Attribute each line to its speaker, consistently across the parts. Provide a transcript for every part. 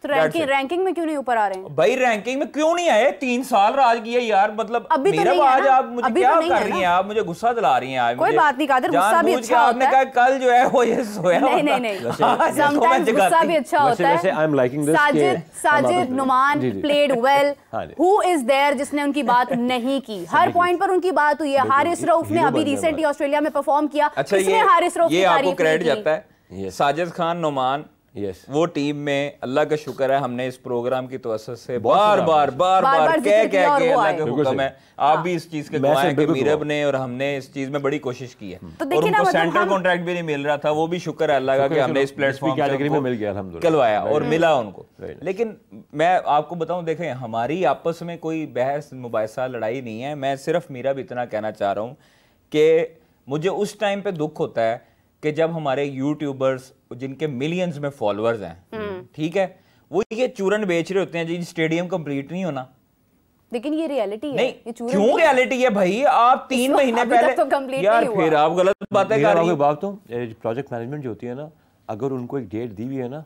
Speaker 1: तो रैंकिंग में क्यों नहीं ऊपर आ रहे हैं
Speaker 2: भाई? रैंकिंग में क्यों नहीं आए? 3 साल राज किया यार, मतलब मेरा आज आप मुझे क्या कर रही हैं? आप मुझे गुस्सा दिला रही हैं आज।
Speaker 1: कोई बात नहीं कादिर, गुस्सा भी अच्छा होता है।
Speaker 2: आपने कहा कल जो है वो ये सोया
Speaker 1: नहीं समटाइम्स गुस्सा भी अच्छा होता है। Sajid Nauman played well, who is there जिसने उनकी बात नहीं की? हर पॉइंट पर उनकी बात हुई है। हारिस रऊफ ने अभी रिसेंटली ऑस्ट्रेलिया में परफॉर्म किया, किसने हारिस रऊफ की तारीफ की?
Speaker 2: क्रेडिट जाता है साजिद खान नुमान। वो टीम में अल्लाह का शुक्र है, हमने इस प्रोग्राम की तवज्जो से बार बार कह के अल्लाह का हुक्म है, आप भी इस चीज के गवाह हैं कि मीरब ने और हमने इस चीज में बड़ी कोशिश की है। और उनको सेंट्रल कॉन्ट्रैक्ट भी नहीं मिल रहा था, वो भी शुक्र है अल्लाह का कि हमने इस प्लेटफॉर्म पे मिल गया, अल्हम्दुलिल्लाह और मिला उनको। लेकिन मैं आपको बताऊं, देखें हमारी आपस में कोई बहस मुबाहिसा लड़ाई नहीं है। मैं सिर्फ मीरब इतना कहना चाह रहा हूँ कि मुझे उस टाइम पे दुख होता है कि जब हमारे यूट्यूबर्स जिनके मिलियंस में फॉलोअर्स हैं, ठीक है, वो ये चूरन बेच रहे होते हैं जी स्टेडियम कंप्लीट नहीं होना।
Speaker 1: लेकिन ये रियलिटी है।
Speaker 2: नहीं, क्यों रियलिटी है भाई? आप 3 महीने पहले तो यार फिर आप गलत बातें कर रही हैं।
Speaker 3: बात तो प्रोजेक्ट मैनेजमेंट जो होती है ना, अगर उनको एक डेट दी हुई है ना,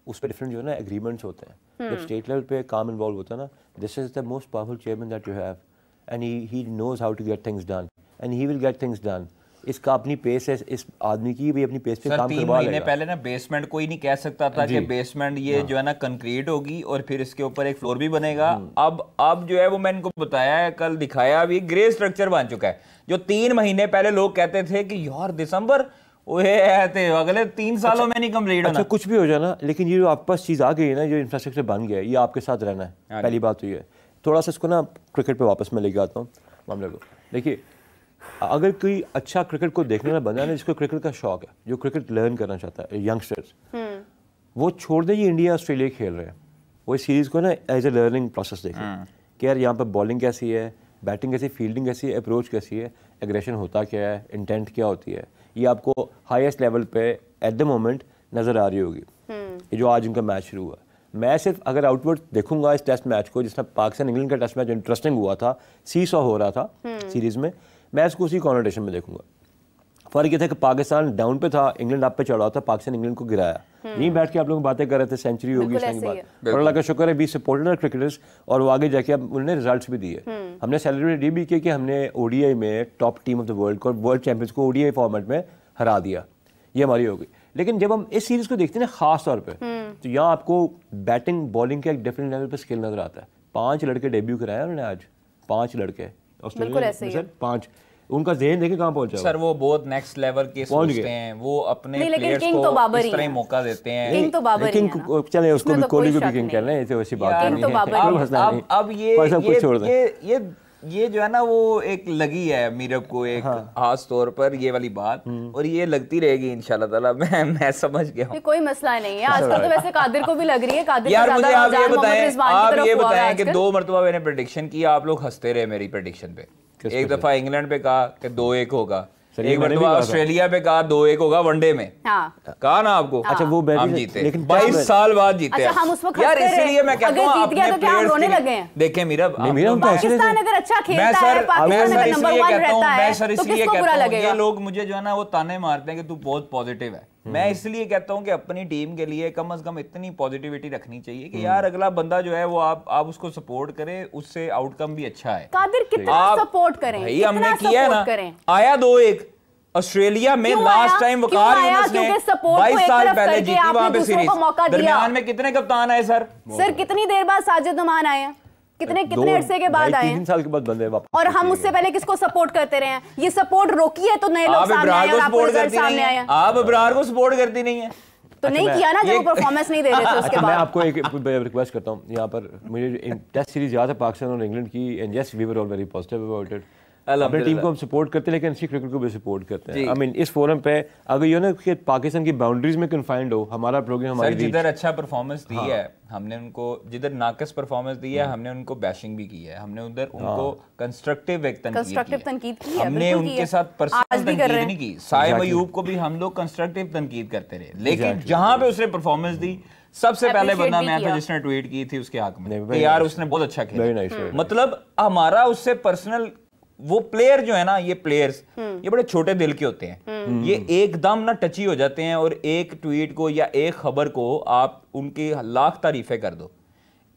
Speaker 3: उस पर डिफरेंट जो है ना एग्रीमेंट्स होते हैं। जब स्टेट लेवल पे काम इन्वॉल्व होता है ना, this is the most powerful chairman that you have and he knows how to get things done and he will get things done. इसका अपनी पेस है, इस आदमी की भी अपनी पेस पे काम करवा लेगा।
Speaker 2: 3 महीने पहले ना बेसमेंट कोई नहीं कह सकता था कि बेसमेंट ये जो है ना कंक्रीट होगी और फिर इसके ऊपर एक फ्लोर भी बनेगा। अब जो है वो मैंने इनको बताया है, कल दिखाया, अभी ग्रे स्ट्रक्चर बन चुका है। जो 3 महीने पहले लोग कहते थे कि यार दिसंबर अगले 3 सालों में नहीं कंप्लीट होना।
Speaker 3: अच्छा कुछ भी हो जाए ना, लेकिन ये जो आपके पास चीज़ आ गई है ना, जो इंफ्रास्ट्रक्चर बन गया है, ये आपके साथ रहना है। पहली बात तो ये है। थोड़ा सा इसको ना क्रिकेट पे वापस मैं लेके आता हूँ मामले को। देखिए, अगर कोई अच्छा क्रिकेट को देखने वाला बंदा है ना, जिसको क्रिकेट का शौक है, जो क्रिकेट लर्न करना चाहता है, यंगस्टर्स, वो छोड़ दे ये इंडिया ऑस्ट्रेलिया खेल रहे हैं, वो इस सीरीज़ को ना एज ए लर्निंग प्रोसेस देखें कि यार यहाँ पर बॉलिंग कैसी है, बैटिंग कैसी, फील्डिंग कैसी है, अप्रोच कैसी है, एग्रेशन होता क्या है, इंटेंट क्या होती है, ये आपको हाईएस्ट लेवल पे एट द मोमेंट नज़र आ रही होगी। ये जो आज उनका मैच शुरू हुआ, मैं सिर्फ अगर आउटवर्ड देखूंगा इस टेस्ट मैच को, जिसमें पाकिस्तान इंग्लैंड का टेस्ट मैच इंटरेस्टिंग हुआ था, सीसॉ हो रहा था सीरीज़ में, मैं इसको उसी कॉन्वर्टेशन में देखूंगा। फर्क ये था कि पाकिस्तान डाउन पे था, इंग्लैंड अप पे चढ़ा था, पाकिस्तान इंग्लैंड को गिराया। यहीं बैठ के आप लोग बातें कर रहे थे सेंचुरी होगी इसके बाद, और अल्लाह का शुक्र है 20 सपोर्टेड क्रिकेटर्स, और वो आगे जाके अब उन्होंने रिजल्ट्स भी दिए। हमने सेलिब्रेट ये भी किया कि हमने ओडीआई में top team of the world को, वर्ल्ड चैंपियंस को ओडीआई फॉर्मेट में हरा दिया, ये हमारी होगी। लेकिन जब हम इस सीरीज को देखते हैं ना खास तौर पे, तो यहाँ आपको बैटिंग बॉलिंग का एक डिफरेंट लेवल पे स्किल नजर आता है। 5 लड़के डेब्यू कराया उन्होंने आज, 5 लड़के ऑस्ट्रेलिया, 5 उनका ज़हन देखे कहाँ पहुंचा
Speaker 2: सर। वो बहुत नेक्स्ट लेवल के सोचते हैं, वो अपने प्लेयर्स को इस तरह मौका देते हैं।
Speaker 1: किंग तो बाबर ही है ना,
Speaker 3: चले उसको भी कोहली को भी किंग कहना है, ऐसे वैसी बात नहीं है।
Speaker 2: अब ये जो है ना वो एक लगी है मीरब को एक खास तौर पर ये वाली बात, और ये लगती रहेगी इंशाल्लाह ताला। मैं समझ गया हूँ,
Speaker 1: कोई मसला नहीं है। आजकल तो वैसे कादिर को भी लग रही है। कादिर
Speaker 2: यार मुझे आप ये बताएं कि 2 मरतबा मैंने प्रेडिक्शन किया, आप लोग हंसते रहे मेरी प्रेडिक्शन पे। एक दफा इंग्लैंड पे कहा कि 2-1 होगा, एक मरतबा ऑस्ट्रेलिया पे कहा 2-1 होगा वनडे में, कहा ना आपको।
Speaker 3: अच्छा वो
Speaker 2: हम जीते, लेकिन 22 साल बाद जीते।
Speaker 1: अच्छा, हम उस वक्त
Speaker 2: यार इसलिए मैं कहता हूँ
Speaker 1: अपने प्लेयर्स रोने लगे हैं।
Speaker 2: देखें मीरब,
Speaker 1: पाकिस्तान अगर अच्छा खेलता है, पाकिस्तान अगर नंबर 1 रहता है, तो किसको बुरा लगेगा?
Speaker 2: ये लोग मुझे जो है ना वो ताने मारते हैं कि तू बहुत पॉजिटिव है। मैं इसलिए कहता हूँ कि अपनी टीम के लिए कम से कम इतनी पॉजिटिविटी रखनी चाहिए कि यार अगला बंदा जो है वो आप उसको सपोर्ट करें, उससे आउटकम भी अच्छा है।
Speaker 1: कादिर कितना सपोर्ट करें,
Speaker 2: भाई हमने किया ना, आया 2-1 ऑस्ट्रेलिया में लास्ट टाइम वकार यूनुस ने 22 साल पहले जीती वहां पे सीरीज। दरमियान में कितने कप्तान आए सर?
Speaker 1: कितनी देर बाद साजिद नुमान आए हैं, कितने अरसे के बाद आए हैं,
Speaker 3: 3 साल के बाद बंदे वापस।
Speaker 1: और हम उससे पहले किसको सपोर्ट करते रहे हैं? ये सपोर्ट रोकी है तो नए लोग सामने आए और आपको रिजल्ट सामने आए हैं।
Speaker 2: आप अबरार को सपोर्ट करती नहीं है
Speaker 1: तो नहीं किया ना, जब वो परफॉर्मेंस नहीं दे रहे थे उसके बाद।
Speaker 3: मैं आपको एक रिक्वेस्ट करता हूं यहाँ पर, मुझे टेस्ट सीरीज याद है पाकिस्तान और इंग्लैंड की, and yes we were all very positive about it. अपनी टीम को हम सपोर्ट करते हैं, लेकिन अच्छी क्रिकेट को भी सपोर्ट करते हैं। आई मीन इस फोरम पे अगर ये ना कि पाकिस्तान की बाउंड्रीज में कन्फाइंड हो हमारा प्रोग्राम, हमारी
Speaker 2: जिधर अच्छा परफॉर्मेंस दी है हमने उनको, जिधर नाकिस परफॉर्मेंस दी है हमने उनको बैशिंग भी की है, हमने उधर उनको कंस्ट्रक्टिव तनकीद की है। हमने उनके साथ पर्सनल तनकीद नहीं की। साइम अयूब को भी हम लोग कंस्ट्रक्टिव तनकीद करते रहे, लेकिन जहां पे उसने परफॉर्मेंस दी, सबसे पहले बंदा मैं था जिसने ट्वीट की थी उसके हक में कि यार उसने बहुत अच्छा खेला। मतलब हमारा उससे पर्सनल वो प्लेयर जो है ना, ये प्लेयर्स ये बड़े छोटे दिल के होते हैं, ये एकदम ना टची हो जाते हैं और एक ट्वीट को या एक खबर को आप उनकी लाख तारीफें कर दो,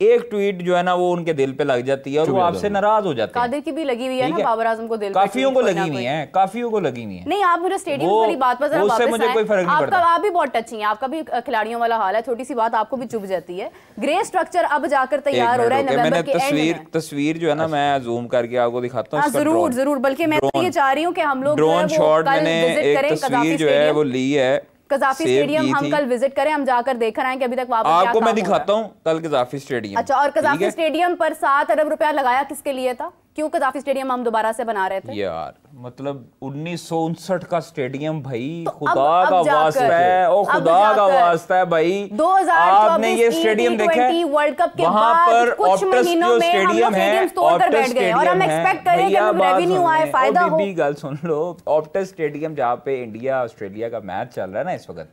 Speaker 2: एक ट्वीट जो है ना वो उनके दिल पे लग जाती है और वो आपसे नाराज हो जाते हैं।
Speaker 1: कादिर की भी लगी हुई है ना, बाबर आजम को दिल पे,
Speaker 2: काफियों को लगी हुई है, काफियों को लगी हुई है।
Speaker 1: नहीं, आप मुझे स्टेडियम वाली बात पर जरा वापस
Speaker 2: मुझे कोई फर्क नहीं पड़ता।
Speaker 1: आप भी बहुत टची हैं, आपका भी खिलाड़ियों वाला हाल है, छोटी सी बात आपको भी चुभ जाती है। ग्रे स्ट्रक्चर अब जाकर तैयार हो रहा है नवंबर के एंड में।
Speaker 2: तस्वीर जो है ना मैं जूम करके आपको दिखाता हूँ।
Speaker 1: जरूर जरूर, बल्कि मैं ये चाह रही हूँ कि हम लोग
Speaker 2: ड्रोन शॉट मैंने एक तस्वीर जो है वो ली है,
Speaker 1: कज़ाफी स्टेडियम हम कल विजिट करें, हम जाकर देख रहे हैं कि अभी तक वहां पर
Speaker 2: आपको मैं दिखाता हूं कल कज़ाफी स्टेडियम।
Speaker 1: अच्छा, और कज़ाफी स्टेडियम पर 7 अरब रुपया लगाया किसके लिए था? क्यों कज़ाफी स्टेडियम हम दोबारा से बना रहे थे?
Speaker 2: यार मतलब 1959 का स्टेडियम भाई, तो खुदा का वास्ता है, ओ खुदा का वास्ता है भाई,
Speaker 1: 2024
Speaker 2: आपने ये स्टेडियम देखा है?
Speaker 1: वर्ल्ड कप के
Speaker 2: वहां पर
Speaker 1: कुछ महीनों में
Speaker 2: स्टेडियम है,
Speaker 1: तोड़कर बैठ गए और हम एक्सपेक्ट करें कि रेवेन्यू आए, फायदा हो।
Speaker 2: बीबी गल सुन लो, ऑप्टस स्टेडियम जहाँ पे इंडिया ऑस्ट्रेलिया का मैच चल रहा है ना इस वक्त,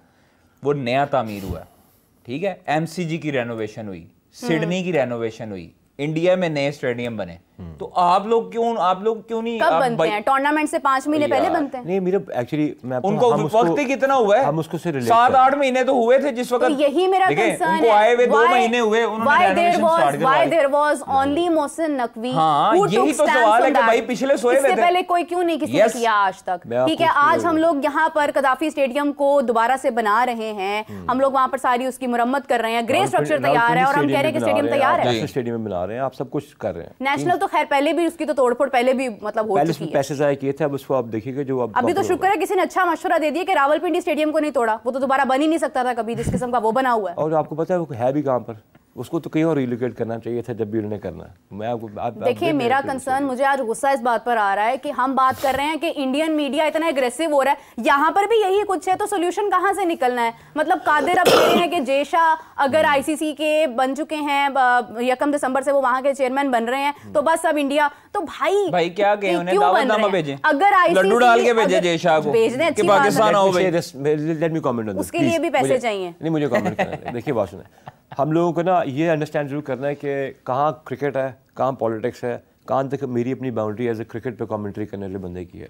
Speaker 2: वो नया तामीर हुआ, ठीक है। एमसीजी की रेनोवेशन हुई, सिडनी की रेनोवेशन हुई, इंडिया में नए स्टेडियम बने, तो आप लोग क्यों नहीं
Speaker 1: कब बनते हैं? टूर्नामेंट से 5 महीने पहले बनते हैं।
Speaker 3: नहीं, मेरा एक्चुअली मैं
Speaker 2: उनको वक्त ही कितना हुआ है,
Speaker 3: हम उसको से
Speaker 2: 7-8 महीने तो हुए थे जिस वक्त,
Speaker 1: तो यही मेरा कंसर्न
Speaker 2: उनको आए हुए 2 महीने हुए,
Speaker 1: why there was only Mohsin Naqvi,
Speaker 2: यही तो सवाल है कि भाई पिछले सोए हुए थे,
Speaker 1: इससे पहले कोई क्यों नहीं किसी ने किया आज तक, ठीक है। आज हम लोग यहाँ पर कज़ाफी स्टेडियम को दोबारा से बना रहे हैं, हम लोग वहाँ पर सारी उसकी मुरम्मत कर रहे हैं, ग्रे स्ट्रक्चर तैयार है और हम कह रहे हैं कि स्टेडियम तैयार है,
Speaker 3: स्टेडियम बना रहे हैं, आप सब कुछ कर रहे हैं।
Speaker 1: नेशनल तो खैर पहले भी उसकी तो तोड़फोड़ पहले भी मतलब हो चुकी है,
Speaker 3: पैसे जाए किए थे, अब उसको आप देखिएगा जो अब
Speaker 1: अभी तो शुक्र है किसी ने अच्छा मशवरा दे दिया कि रावलपिंडी स्टेडियम को नहीं तोड़ा, वो तो दोबारा बन ही नहीं सकता था कभी, जिस किस्म का वो बना हुआ है।
Speaker 3: और आपको पता है वो है भी कहाँ पर, उसको तो कहीं और रिलोकेट करना चाहिए था जब भी उन्होंने करना है। मैं आपको
Speaker 1: देखिए, मेरा कंसर्न, मुझे आज गुस्सा इस बात पर आ रहा है कि हम बात कर रहे हैं कि इंडियन मीडिया इतना एग्रेसिव हो रहा है, यहाँ पर भी यही कुछ है, तो सोल्यूशन कहाँ से निकलना है? मतलब कादिर अब कह रहे हैं कि जेशा अगर आईसीसी के बन चुके हैं, 1 दिसंबर से वो वहां के चेयरमैन बन रहे हैं, तो बस अब इंडिया, तो भाई
Speaker 2: क्या कहें उन्हें, दावतनामा भेजें,
Speaker 1: अगर
Speaker 2: लड्डू डाल के भेजे जेशा को,
Speaker 1: भेज दें, अच्छी
Speaker 2: पाकिस्तान आओ भाई,
Speaker 3: let me comment on this,
Speaker 1: उसके लिए भी पैसे चाहिए।
Speaker 3: नहीं, मुझे कमेंट करना है। देखिए बात सुने, हम लोगों को ना ये अंडरस्टैंड जरूर करना है कि कहाँ क्रिकेट है, कहाँ पॉलिटिक्स है, कहाँ तक मेरी अपनी बाउंड्री एज ए क्रिकेट पे कमेंट्री करने वाले बंदे की है।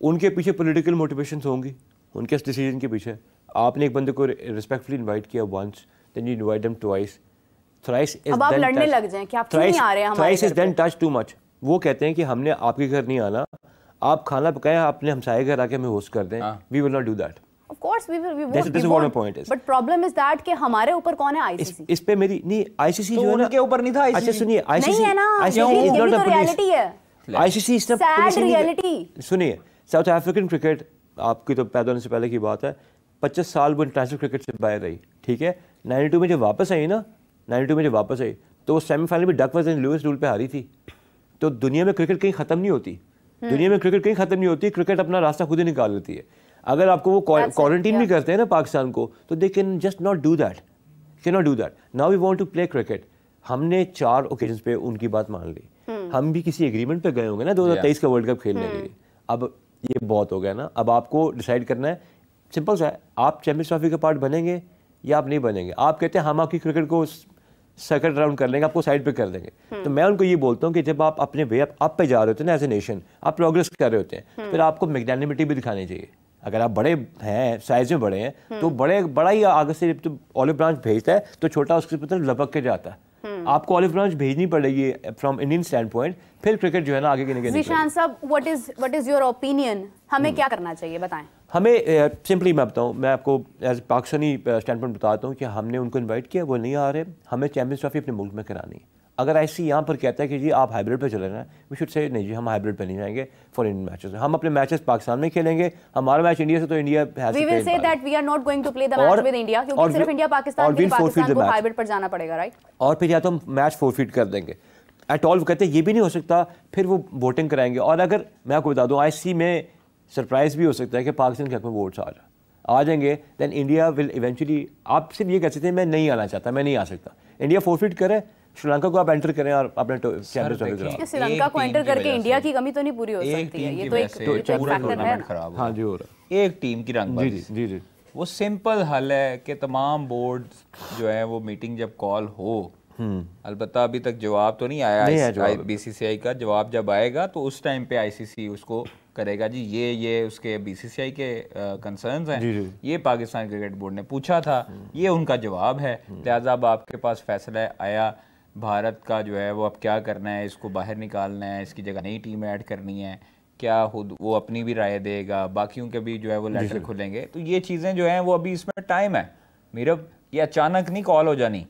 Speaker 3: उनके पीछे पॉलिटिकल मोटिवेशंस होंगी, उनके इस डिसीजन के पीछे। आपने एक बंदे को रिस्पेक्टफुली इनवाइट किया once, then you invite them twice, thrice is,
Speaker 1: अब आप लड़ने लग जाएं कि आप क्यों नहीं आ रहे हैं हमारे घर पे,
Speaker 3: thrice is then touch too much. वो कहते हैं कि हमने आपके घर नहीं आना, आप खाना पकाएं, आपने हमसाए घर आके हमें होस्ट कर दें, we will not do that.
Speaker 1: Of course we will,
Speaker 3: this is what my point is.
Speaker 1: But problem is that कि हमारे ऊपर कौन है ICC?
Speaker 3: इस पे मेरी नहीं, ICC जो है ना
Speaker 2: उनके ऊपर नहीं था ICC।
Speaker 3: अच्छा सुनिए, ICC
Speaker 1: नहीं है ना, ये तो रियलिटी है,
Speaker 3: ICC इस तरह
Speaker 1: सैड रियलिटी।
Speaker 3: सुनिए, साउथ अफ्रीकन क्रिकेट, आपकी तो पैदा होने से पहले की बात है, 25 साल वो इंटरनेशनल क्रिकेट से बाहर रही, ठीक है। 92 में जब वापस आई ना, 92 में जब वापस आई तो वो सेमीफाइनल में डकवर्थ लुइस रूल पे हारी थी। तो दुनिया में क्रिकेट कहीं ख़त्म नहीं होती, दुनिया में क्रिकेट कहीं ख़त्म नहीं होती, क्रिकेट अपना रास्ता खुद ही निकाल लेती है। अगर आपको वो क्वारंटीन भी करते हैं ना पाकिस्तान को, तो they can just not do that, can not do that. Now we want to play cricket. हमने 4 ओकेजन पे उनकी बात मान ली, हम भी किसी एग्रीमेंट पे गए होंगे ना 2023 का वर्ल्ड कप खेलने के लिए। अब ये बहुत हो गया ना, अब आपको डिसाइड करना है, सिंपल सा है, आप चैंपियंस ट्रॉफी का पार्ट बनेंगे या आप नहीं बनेंगे। आप कहते हैं हम आपकी क्रिकेट को सर्किट राउंड कर लेंगे, आपको साइड पे कर देंगे। तो मैं उनको ये बोलता हूँ कि जब आप अपने वे अप पे जा रहे होते हैं ना एज ए नेशन, आप प्रोग्रेस कर रहे होते हैं, फिर आपको मैग्नेनिमिटी भी दिखानी चाहिए। अगर आप बड़े हैं, साइज में बड़े हैं, तो बड़ा ही आगे से तो ऑलिव ब्रांच भेजता है तो छोटा उसके तरफ लपक के जाता है। आपको ऑलिव ब्रांच भेजनी पड़ेगी फ्रॉम इंडियन स्टैंड पॉइंट, फिर क्रिकेट जो है ना आगे के निकल।
Speaker 1: ज़ीशान साहब, व्हाट इज योर ओपिनियन, हमें क्या करना चाहिए बताएं?
Speaker 3: हमें सिंपली मैं बताऊं, मैं आपको एज पाकिस्तानी स्टैंड पॉइंट बताता हूं कि हमने उनको इनवाइट किया, वो नहीं आ रहे, हमें चैंपियंस ट्रॉफी अपने मुल्क में करानी। अगर ऐसी यहाँ पर कहता है कि जी आप हाइब्रिड पे चले रहे हैं, वी शुड से नहीं जी हम हाइब्रिड पे नहीं जाएंगे फॉर इंडियन मैचेस, हम अपने मैचेस पाकिस्तान में खेलेंगे, हमारा मैच इंडिया से तो India
Speaker 1: we will say that we are not going to play the match with India, क्योंकि सिर्फ इंडिया पाकिस्तान के लिए पाकिस्तान को हाइब्रिड पर जाना पड़ेगा, राइट? और
Speaker 3: फिर या तो हम मैच फोरफीट कर देंगे एट ऑल। कहते हैं ये भी नहीं हो सकता, फिर वो वोटिंग कराएंगे। और अगर मैं आपको बता दूँ, ICC में सरप्राइज भी हो सकता है कि पाकिस्तान के हक में वोट्स आ जाएंगे, देन इंडिया विल इवेंचुअली, आप सिर्फ ये कह सकते हैं मैं नहीं आना चाहता, मैं नहीं आ सकता, इंडिया फोरफीट करे, श्रीलंका को आप एंटर करें और अपने चैंपियंस ट्रॉफी कराओ।
Speaker 1: श्रीलंका को एंटर करके इंडिया की कमी तो नहीं पूरी हो सकती है, ये तो एक फैक्टर है।
Speaker 2: खराब
Speaker 3: हाँ जी, हो रहा
Speaker 2: है एक टीम की रंगबाजी।
Speaker 3: जी जी,
Speaker 2: वो सिंपल हल है कि तमाम बोर्ड जो है वो मीटिंग जब कॉल हो अलबत्ता अभी तक जवाब तो नहीं आया बीसीसीआई का। जवाब जब आएगा तो उस टाइम पे आईसीसी उसको करेगा जी ये उसके बीसीसीआई के कंसर्न्स हैं, ये पाकिस्तान क्रिकेट बोर्ड ने पूछा था, ये उनका जवाब है, लिहाजा अब आपके पास फैसला आया, भारत का जो है वो अब क्या करना है, इसको बाहर निकालना है, इसकी जगह नई टीम ऐड करनी है, क्या खुद वो अपनी भी राय देगा, बाकियों के भी जो है वो लेटर खुलेंगे। तो ये चीज़ें जो हैं वो अभी इसमें टाइम है मीरब, ये अचानक नहीं कॉल हो जानी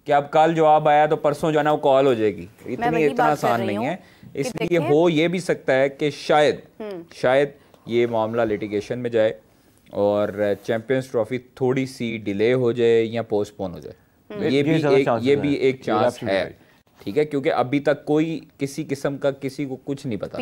Speaker 2: कि अब कल जवाब आया तो परसों जो है ना वो कॉल हो जाएगी, इतना आसान नहीं है। इसलिए हो ये भी सकता है कि शायद ये मामला लिटिगेशन में जाए और चैंपियंस ट्रॉफी थोड़ी सी डिले हो जाए या पोस्टपोन हो जाए, ये भी एक चांस है, ठीक है, क्योंकि अभी तक कोई किसी किस्म का किसी को कुछ नहीं पता।